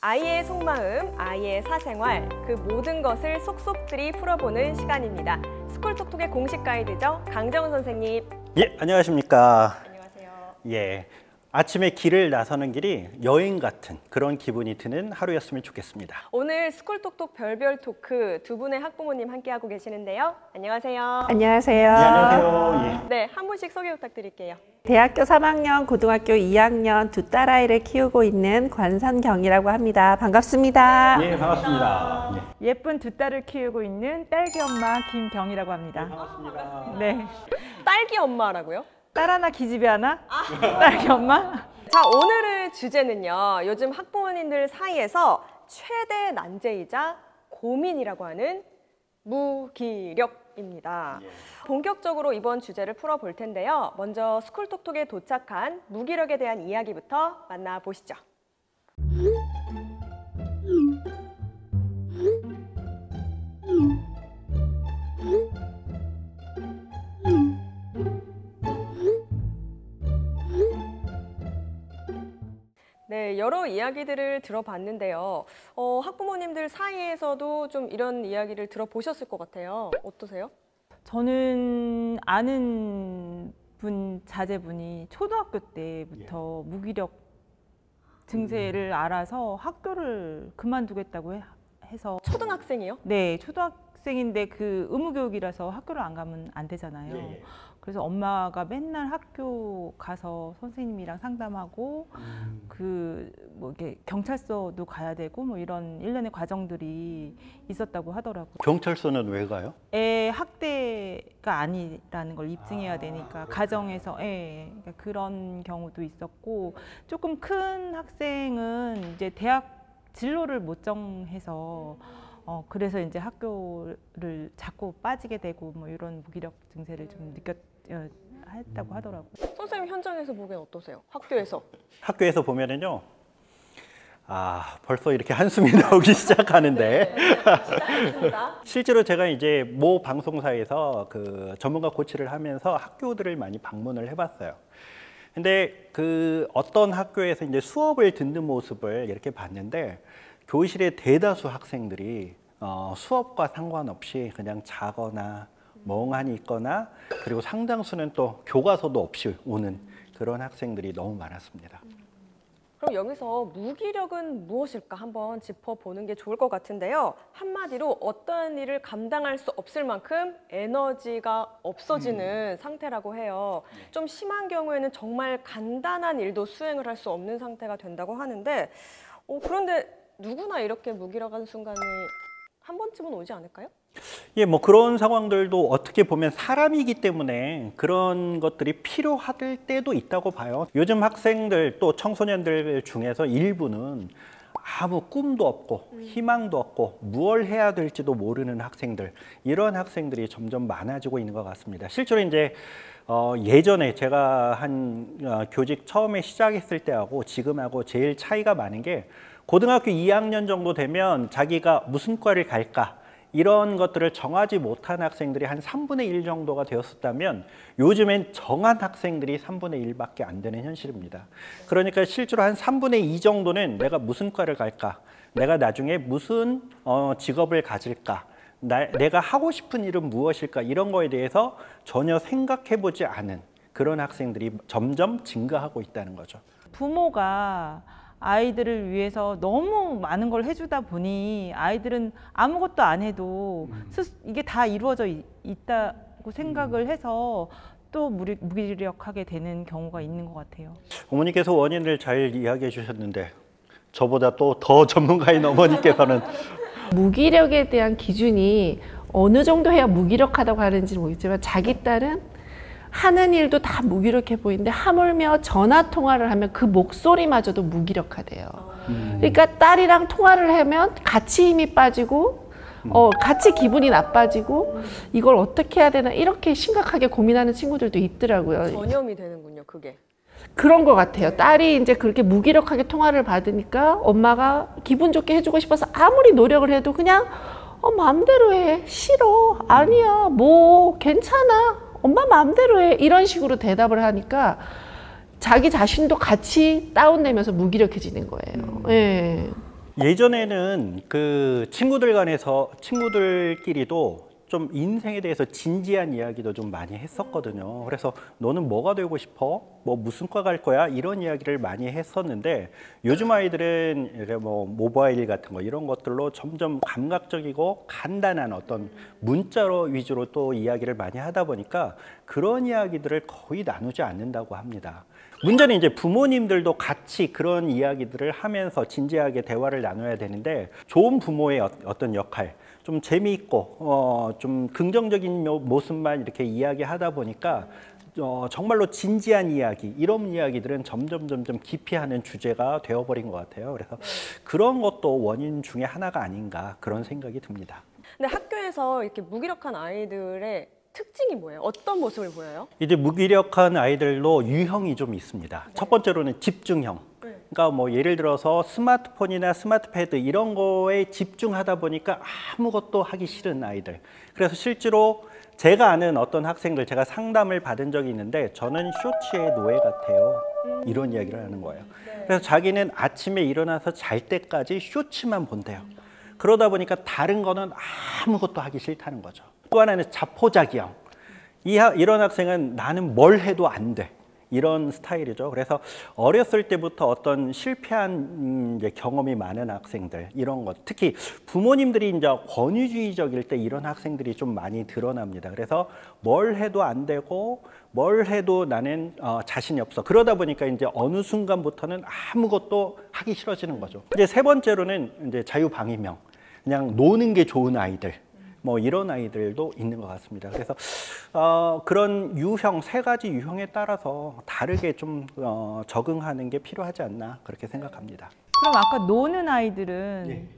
아이의 속마음, 아이의 사생활, 그 모든 것을 속속들이 풀어보는 시간입니다. 스쿨톡톡의 공식 가이드죠. 강정훈 선생님. 예, 안녕하십니까. 안녕하세요. 예, 아침에 길을 나서는 길이 여행 같은 그런 기분이 드는 하루였으면 좋겠습니다. 오늘 스쿨톡톡 별별 토크 두 분의 학부모님 함께하고 계시는데요. 안녕하세요. 안녕하세요. 예, 안녕하세요. 네, 한 분씩 소개 부탁드릴게요. 대학교 3학년, 고등학교 2학년 두 딸아이를 키우고 있는 관선경이라고 합니다. 반갑습니다. 예, 반갑습니다. 예. 예쁜 두 딸을 키우고 있는 딸기 엄마 김경이라고 합니다. 반갑습니다. 네. 딸기 엄마라고요? 딸 하나 기집애 하나? 딸기 엄마? 자, 오늘의 주제는요. 요즘 학부모님들 사이에서 최대 난제이자 고민이라고 하는 무기력입니다. 본격적으로 이번 주제를 풀어볼 텐데요. 먼저 스쿨톡톡에 도착한 무기력에 대한 이야기부터 만나보시죠. 네, 여러 이야기들을 들어봤는데요. 학부모님들 사이에서도 좀 이런 이야기를 들어보셨을 것 같아요. 어떠세요? 저는 아는 분, 자제분이 초등학교 때부터 무기력 증세를 알아서 학교를 그만두겠다고 해서. 초등학생이요? 네, 초등학생인데 그 의무교육이라서 학교를 안 가면 안 되잖아요. 예. 그래서 엄마가 맨날 학교 가서 선생님이랑 상담하고 뭐 이렇게 경찰서도 가야 되고 뭐 이런 일련의 과정들이 있었다고 하더라고요. 경찰서는 왜 가요? 애 학대가 아니라는 걸 입증해야 되니까 가정에서 그러니까 그런 경우도 있었고, 조금 큰 학생은 이제 대학 진로를 못 정해서 그래서 이제 학교를 자꾸 빠지게 되고 뭐 이런 무기력 증세를 좀 했다고 하더라고요. 선생님 현장에서 보기엔 어떠세요? 학교에서? 학교에서 보면은요. 벌써 이렇게 한숨이 나오기 시작하는데. 시작했습니다. 실제로 제가 이제 모 방송사에서 그 전문가 코치를 하면서 학교들을 많이 방문을 해봤어요. 근데 그 어떤 학교에서 이제 수업을 듣는 모습을 이렇게 봤는데, 교실의 대다수 학생들이 수업과 상관없이 그냥 자거나 멍하니 있거나, 그리고 상당수는 또 교과서도 없이 오는 그런 학생들이 너무 많았습니다. 그럼 여기서 무기력은 무엇일까 한번 짚어보는 게 좋을 것 같은데요. 한마디로 어떠한 일을 감당할 수 없을 만큼 에너지가 없어지는 상태라고 해요. 좀 심한 경우에는 정말 간단한 일도 수행을 할 수 없는 상태가 된다고 하는데, 그런데 누구나 이렇게 무기력한 순간이 한 번쯤은 오지 않을까요? 예, 뭐 그런 상황들도 어떻게 보면 사람이기 때문에 그런 것들이 필요할 때도 있다고 봐요. 요즘 학생들 또 청소년들 중에서 일부는 아무 꿈도 없고 희망도 없고 무엇을 해야 될지도 모르는 학생들, 이런 학생들이 점점 많아지고 있는 것 같습니다. 실제로 이제 예전에 제가 한 교직 처음에 시작했을 때하고 지금하고 제일 차이가 많은 게, 고등학교 2학년 정도 되면 자기가 무슨 과를 갈까 이런 것들을 정하지 못한 학생들이 한 3분의 1 정도가 되었었다면, 요즘엔 정한 학생들이 3분의 1밖에 안 되는 현실입니다. 그러니까 실제로 한 3분의 2 정도는 내가 무슨 과를 갈까, 내가 나중에 무슨 직업을 가질까, 내가 하고 싶은 일은 무엇일까, 이런 거에 대해서 전혀 생각해보지 않은 그런 학생들이 점점 증가하고 있다는 거죠. 부모가 아이들을 위해서 너무 많은 걸 해주다 보니 아이들은 아무것도 안 해도 이게 다 이루어져 있다고 생각을 해서 또 무기력하게 되는 경우가 있는 것 같아요. 어머니께서 원인을 잘 이야기해 주셨는데, 저보다 또 더 전문가인 어머니께서는 무기력에 대한 기준이 어느 정도 해야 무기력하다고 하는지는 모르겠지만, 자기 딸은 하는 일도 다 무기력해 보이는데 하물며 전화 통화를 하면 그 목소리마저도 무기력하대요. 그러니까 딸이랑 통화를 하면 같이 힘이 빠지고 같이 기분이 나빠지고, 이걸 어떻게 해야 되나 이렇게 심각하게 고민하는 친구들도 있더라고요. 전염이 되는군요, 그게. 그런 것 같아요. 딸이 이제 그렇게 무기력하게 통화를 받으니까 엄마가 기분 좋게 해주고 싶어서 아무리 노력을 해도 그냥 마음대로 해, 싫어, 아니야, 뭐 괜찮아, 엄마 마음대로 해, 이런 식으로 대답을 하니까 자기 자신도 같이 다운되면서 무기력해지는 거예요. 예. 예전에는 그 친구들끼리도 좀 인생에 대해서 진지한 이야기도 좀 많이 했었거든요. 그래서 너는 뭐가 되고 싶어? 뭐 무슨 과 갈 거야? 이런 이야기를 많이 했었는데 요즘 아이들은 이렇게 뭐 모바일 같은 거 이런 것들로 점점 감각적이고 간단한 어떤 문자로 위주로 또 이야기를 많이 하다 보니까 그런 이야기들을 거의 나누지 않는다고 합니다. 문제는 이제 부모님들도 같이 그런 이야기들을 하면서 진지하게 대화를 나눠야 되는데 좋은 부모의 어떤 역할, 좀 재미있고 좀 긍정적인 모습만 이렇게 이야기하다 보니까 정말로 진지한 이야기, 이런 이야기들은 점점 기피하는 주제가 되어버린 것 같아요. 그래서 그런 것도 원인 중에 하나가 아닌가 그런 생각이 듭니다. 근데 학교에서 이렇게 무기력한 아이들의 특징이 뭐예요? 어떤 모습을 보여요? 이제 무기력한 아이들도 유형이 좀 있습니다. 첫 번째로는 집중형. 그러니까 뭐 예를 들어서 스마트폰이나 스마트패드 이런 거에 집중하다 보니까 아무것도 하기 싫은 아이들. 그래서 실제로 제가 아는 어떤 학생들, 제가 상담을 받은 적이 있는데 저는 쇼츠의 노예 같아요. 이런 이야기를 하는 거예요. 그래서 자기는 아침에 일어나서 잘 때까지 쇼츠만 본대요. 그러다 보니까 다른 거는 아무것도 하기 싫다는 거죠. 또 하나는 자포자기형. 이런 학생은 나는 뭘 해도 안 돼. 이런 스타일이죠. 그래서 어렸을 때부터 어떤 실패한 이제 경험이 많은 학생들, 이런 것. 특히 부모님들이 이제 권위주의적일 때 이런 학생들이 좀 많이 드러납니다. 그래서 뭘 해도 안 되고 뭘 해도 나는 자신이 없어. 그러다 보니까 이제 어느 순간부터는 아무것도 하기 싫어지는 거죠. 이제 세 번째로는 이제 자유방임형. 그냥 노는 게 좋은 아이들. 뭐 이런 아이들도 있는 것 같습니다. 그래서 그런 유형, 세 가지 유형에 따라서 다르게 좀 적응하는 게 필요하지 않나 그렇게 생각합니다. 그럼 아까 노는 아이들은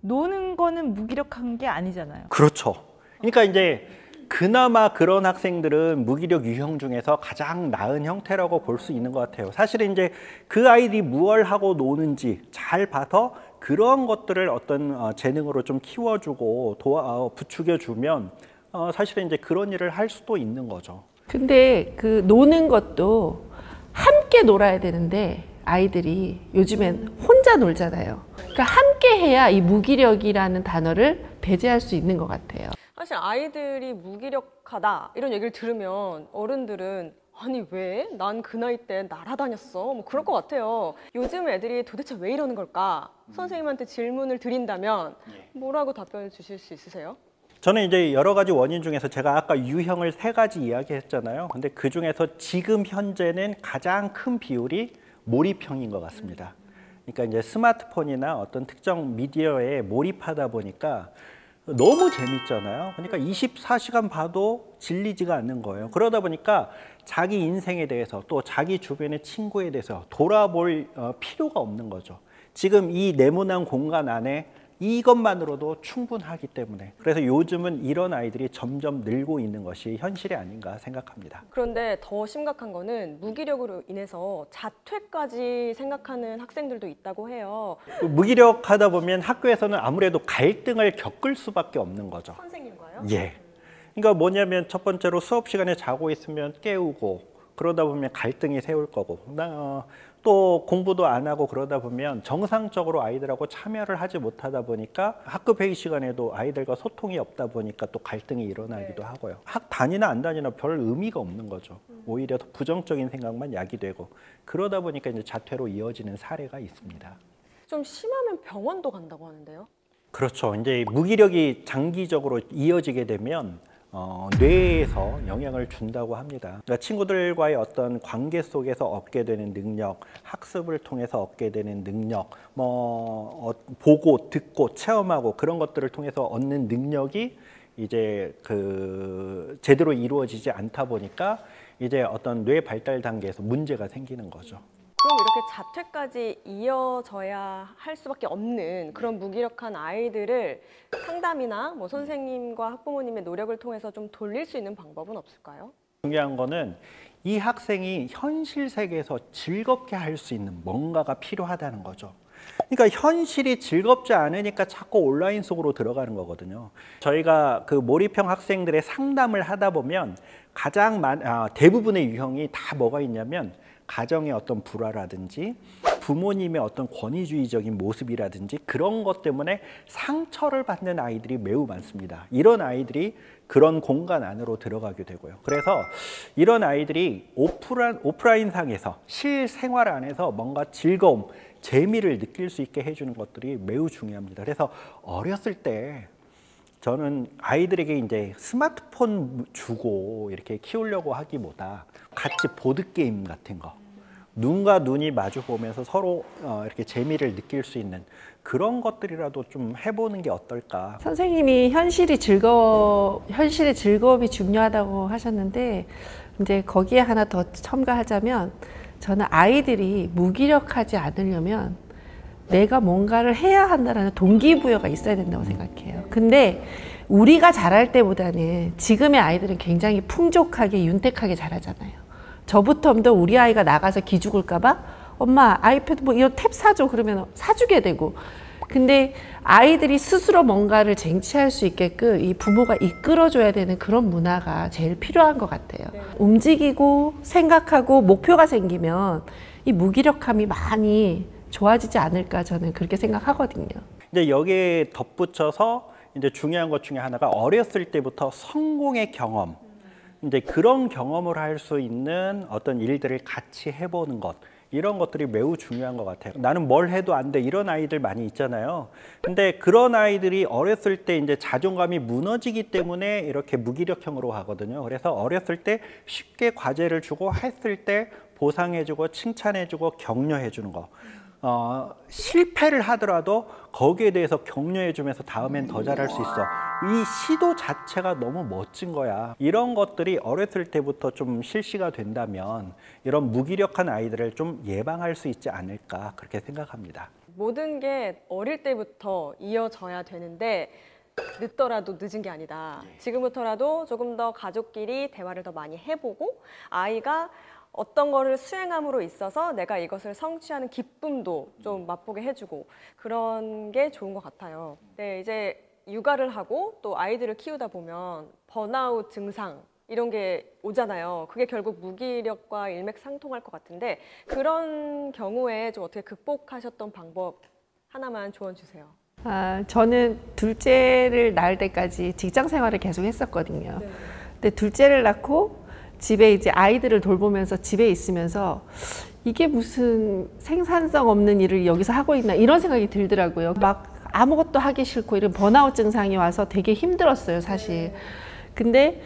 노는 거는 무기력한 게 아니잖아요. 그렇죠. 그러니까 이제 그나마 그런 학생들은 무기력 유형 중에서 가장 나은 형태라고 볼 수 있는 것 같아요. 사실은 이제 그 아이들이 무엇을 하고 노는지 잘 봐서 그런 것들을 어떤 재능으로 좀 키워주고 부추겨주면 사실은 이제 그런 일을 할 수도 있는 거죠. 근데 그 노는 것도 함께 놀아야 되는데 아이들이 요즘엔 혼자 놀잖아요. 그러니까 함께 해야 이 무기력이라는 단어를 배제할 수 있는 것 같아요. 사실 아이들이 무기력하다 이런 얘기를 들으면 어른들은 아니 왜? 난 그 나이 때 날아다녔어. 뭐 그럴 것 같아요. 요즘 애들이 도대체 왜 이러는 걸까? 선생님한테 질문을 드린다면 뭐라고 답변을 주실 수 있으세요? 저는 이제 여러 가지 원인 중에서 제가 아까 유형을 세 가지 이야기했잖아요. 근데 그 중에서 지금 현재는 가장 큰 비율이 몰입형인 것 같습니다. 그러니까 이제 스마트폰이나 어떤 특정 미디어에 몰입하다 보니까 너무 재밌잖아요. 그러니까 24시간 봐도 질리지가 않는 거예요. 그러다 보니까 자기 인생에 대해서 또 자기 주변의 친구에 대해서 돌아볼 필요가 없는 거죠. 지금 이 네모난 공간 안에 이것만으로도 충분하기 때문에 그래서 요즘은 이런 아이들이 점점 늘고 있는 것이 현실이 아닌가 생각합니다. 그런데 더 심각한 거는 무기력으로 인해서 자퇴까지 생각하는 학생들도 있다고 해요. 무기력하다 보면 학교에서는 아무래도 갈등을 겪을 수밖에 없는 거죠. 선생님과요? 예. 그러니까 뭐냐면 첫 번째로 수업 시간에 자고 있으면 깨우고 그러다 보면 갈등이 세울 거고 또 공부도 안 하고 그러다 보면 정상적으로 아이들하고 참여를 하지 못하다 보니까 학급 회의 시간에도 아이들과 소통이 없다 보니까 또 갈등이 일어나기도 하고요. 학 다니나 안 다니나 별 의미가 없는 거죠. 오히려 더 부정적인 생각만 야기되고 그러다 보니까 이제 자퇴로 이어지는 사례가 있습니다. 좀 심하면 병원도 간다고 하는데요. 그렇죠. 이제 무기력이 장기적으로 이어지게 되면 뇌에서 영향을 준다고 합니다. 그러니까 친구들과의 어떤 관계 속에서 얻게 되는 능력, 학습을 통해서 얻게 되는 능력, 보고, 듣고, 체험하고 그런 것들을 통해서 얻는 능력이 이제 제대로 이루어지지 않다 보니까 이제 어떤 뇌 발달 단계에서 문제가 생기는 거죠. 그럼 이렇게 자퇴까지 이어져야 할 수밖에 없는 그런 무기력한 아이들을 상담이나 뭐 선생님과 학부모님의 노력을 통해서 좀 돌릴 수 있는 방법은 없을까요? 중요한 거는 이 학생이 현실 세계에서 즐겁게 할 수 있는 뭔가가 필요하다는 거죠. 그러니까 현실이 즐겁지 않으니까 자꾸 온라인 속으로 들어가는 거거든요. 저희가 그 몰입형 학생들의 상담을 하다 보면 가장 대부분의 유형이 다 뭐가 있냐면 가정의 어떤 불화라든지 부모님의 어떤 권위주의적인 모습이라든지 그런 것 때문에 상처를 받는 아이들이 매우 많습니다. 이런 아이들이 그런 공간 안으로 들어가게 되고요. 그래서 이런 아이들이 오프라인상에서 실생활 안에서 뭔가 즐거움, 재미를 느낄 수 있게 해주는 것들이 매우 중요합니다. 그래서 어렸을 때 저는 아이들에게 이제 스마트폰 주고 이렇게 키우려고 하기보다 같이 보드게임 같은 거, 눈과 눈이 마주 보면서 서로 이렇게 재미를 느낄 수 있는 그런 것들이라도 좀 해보는 게 어떨까. 선생님이 현실의 즐거움이 중요하다고 하셨는데 이제 거기에 하나 더 첨가하자면 저는 아이들이 무기력하지 않으려면 내가 뭔가를 해야 한다는 동기부여가 있어야 된다고 생각해요. 근데 우리가 잘할 때보다는 지금의 아이들은 굉장히 풍족하게 윤택하게 잘하잖아요. 저부터도 우리 아이가 나가서 기죽을까 봐 엄마 아이패드 뭐 이런 탭 사줘 그러면 사주게 되고, 근데 아이들이 스스로 뭔가를 쟁취할 수 있게끔 이 부모가 이끌어줘야 되는 그런 문화가 제일 필요한 것 같아요. 네. 움직이고 생각하고 목표가 생기면 이 무기력함이 많이 좋아지지 않을까 저는 그렇게 생각하거든요. 이제 여기에 덧붙여서 이제 중요한 것 중에 하나가 어렸을 때부터 성공의 경험, 이제 그런 경험을 할 수 있는 어떤 일들을 같이 해보는 것, 이런 것들이 매우 중요한 것 같아요. 나는 뭘 해도 안 돼, 이런 아이들 많이 있잖아요. 근데 그런 아이들이 어렸을 때 이제 자존감이 무너지기 때문에 이렇게 무기력형으로 하거든요. 그래서 어렸을 때 쉽게 과제를 주고 했을 때 보상해주고 칭찬해주고 격려해주는 거. 실패를 하더라도 거기에 대해서 격려해주면서 다음엔 더 잘할 수 있어. 이 시도 자체가 너무 멋진 거야. 이런 것들이 어렸을 때부터 좀 실시가 된다면 이런 무기력한 아이들을 좀 예방할 수 있지 않을까 그렇게 생각합니다. 모든 게 어릴 때부터 이어져야 되는데 늦더라도 늦은 게 아니다. 지금부터라도 조금 더 가족끼리 대화를 더 많이 해보고 아이가 어떤 거를 수행함으로 있어서 내가 이것을 성취하는 기쁨도 좀 맛보게 해주고 그런 게 좋은 것 같아요. 네, 이제 육아를 하고 또 아이들을 키우다 보면 번아웃 증상 이런 게 오잖아요. 그게 결국 무기력과 일맥상통할 것 같은데 그런 경우에 좀 어떻게 극복하셨던 방법 하나만 조언 주세요. 저는 둘째를 낳을 때까지 직장 생활을 계속 했었거든요. 네. 근데 둘째를 낳고 집에 이제 아이들을 돌보면서 집에 있으면서 이게 무슨 생산성 없는 일을 여기서 하고 있나 이런 생각이 들더라고요. 막 아무것도 하기 싫고 이런 번아웃 증상이 와서 되게 힘들었어요, 사실. 근데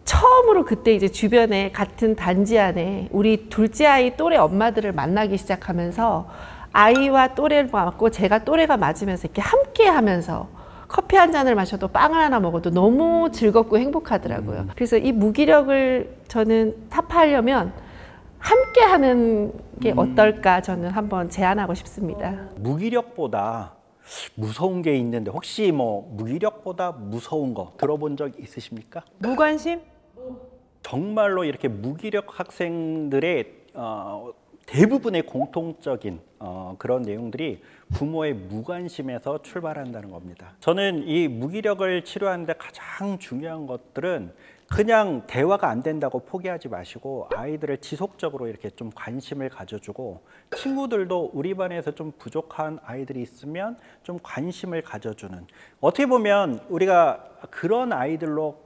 처음으로 그때 이제 주변에 같은 단지 안에 우리 둘째 아이 또래 엄마들을 만나기 시작하면서 아이와 또래를 맞고 제가 또래가 맞으면서 이렇게 함께 하면서 커피 한 잔을 마셔도 빵을 하나 먹어도 너무 즐겁고 행복하더라고요. 그래서 이 무기력을 저는 타파하려면 함께 하는 게 어떨까 저는 한번 제안하고 싶습니다. 무기력보다 무서운 게 있는데 혹시 뭐 무기력보다 무서운 거 들어본 적 있으십니까? 무관심? 정말로 이렇게 무기력 학생들의 대부분의 공통적인 그런 내용들이 부모의 무관심에서 출발한다는 겁니다. 저는 이 무기력을 치료하는데 가장 중요한 것들은 그냥 대화가 안 된다고 포기하지 마시고 아이들을 지속적으로 이렇게 좀 관심을 가져주고 친구들도 우리 반에서 좀 부족한 아이들이 있으면 좀 관심을 가져주는, 어떻게 보면 우리가 그런 아이들로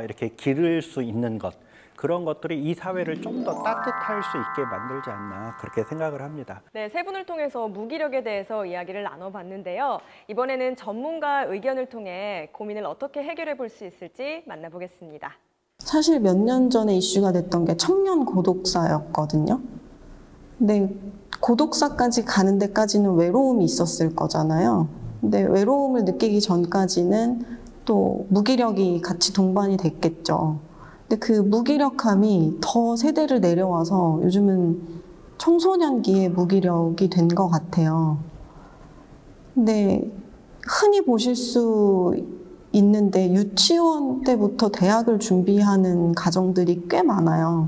이렇게 기를 수 있는 것, 그런 것들이 이 사회를 좀 더 따뜻할 수 있게 만들지 않나 그렇게 생각을 합니다. 네, 세 분을 통해서 무기력에 대해서 이야기를 나눠봤는데요. 이번에는 전문가 의견을 통해 고민을 어떻게 해결해 볼 수 있을지 만나보겠습니다. 사실 몇 년 전에 이슈가 됐던 게 청년 고독사였거든요. 근데 고독사까지 가는 데까지는 외로움이 있었을 거잖아요. 근데 외로움을 느끼기 전까지는 또 무기력이 같이 동반이 됐겠죠. 근데 그 무기력함이 더 세대를 내려와서 요즘은 청소년기에 무기력이 된 것 같아요. 근데 흔히 보실 수 있는데 유치원 때부터 대학을 준비하는 가정들이 꽤 많아요.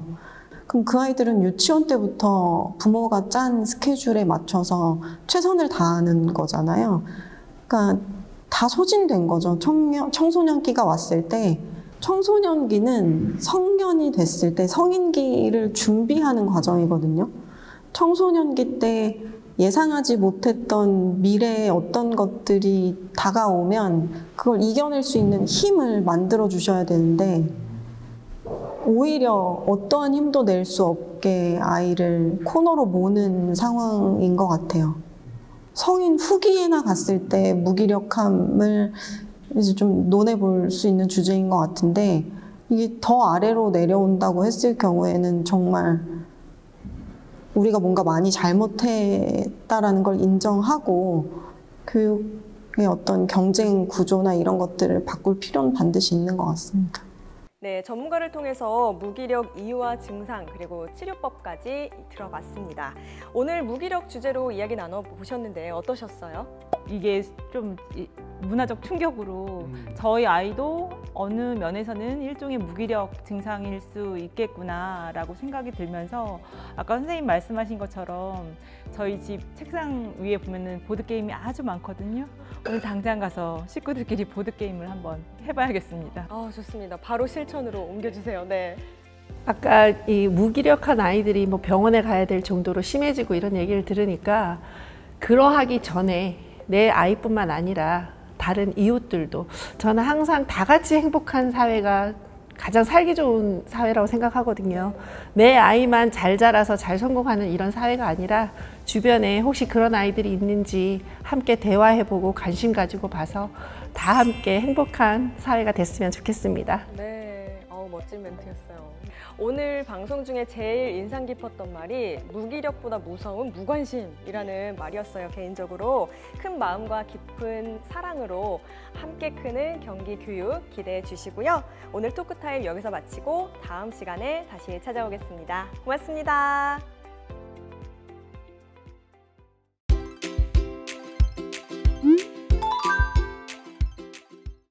그럼 그 아이들은 유치원 때부터 부모가 짠 스케줄에 맞춰서 최선을 다하는 거잖아요. 그러니까 다 소진된 거죠. 청소년기가 왔을 때, 청소년기는 성년이 됐을 때 성인기를 준비하는 과정이거든요. 청소년기 때 예상하지 못했던 미래의 어떤 것들이 다가오면 그걸 이겨낼 수 있는 힘을 만들어 주셔야 되는데 오히려 어떠한 힘도 낼 수 없게 아이를 코너로 모는 상황인 것 같아요. 성인 후기에나 갔을 때 무기력함을 이제 좀 논해볼 수 있는 주제인 것 같은데 이게 더 아래로 내려온다고 했을 경우에는 정말 우리가 뭔가 많이 잘못했다라는 걸 인정하고 교육의 어떤 경쟁 구조나 이런 것들을 바꿀 필요는 반드시 있는 것 같습니다. 네, 전문가를 통해서 무기력 이유와 증상 그리고 치료법까지 들어봤습니다. 오늘 무기력 주제로 이야기 나눠보셨는데 어떠셨어요? 이게 좀 문화적 충격으로 저희 아이도 어느 면에서는 일종의 무기력 증상일 수 있겠구나라고 생각이 들면서 아까 선생님 말씀하신 것처럼 저희 집 책상 위에 보면은 보드게임이 아주 많거든요. 오늘 당장 가서 식구들끼리 보드게임을 한번 해봐야겠습니다. 좋습니다. 바로 실천으로 옮겨주세요. 네. 아까 이 무기력한 아이들이 뭐 병원에 가야 될 정도로 심해지고 이런 얘기를 들으니까 그러하기 전에 내 아이뿐만 아니라 다른 이웃들도 저는 항상 다 같이 행복한 사회가 가장 살기 좋은 사회라고 생각하거든요. 내 아이만 잘 자라서 잘 성공하는 이런 사회가 아니라 주변에 혹시 그런 아이들이 있는지 함께 대화해보고 관심 가지고 봐서 다 함께 행복한 사회가 됐으면 좋겠습니다. 네, 멋진 멘트였어요. 오늘 방송 중에 제일 인상 깊었던 말이 무기력보다 무서운 무관심이라는 말이었어요. 개인적으로 큰 마음과 깊은 사랑으로 함께 크는 경기 교육 기대해 주시고요. 오늘 토크타임 여기서 마치고 다음 시간에 다시 찾아오겠습니다. 고맙습니다.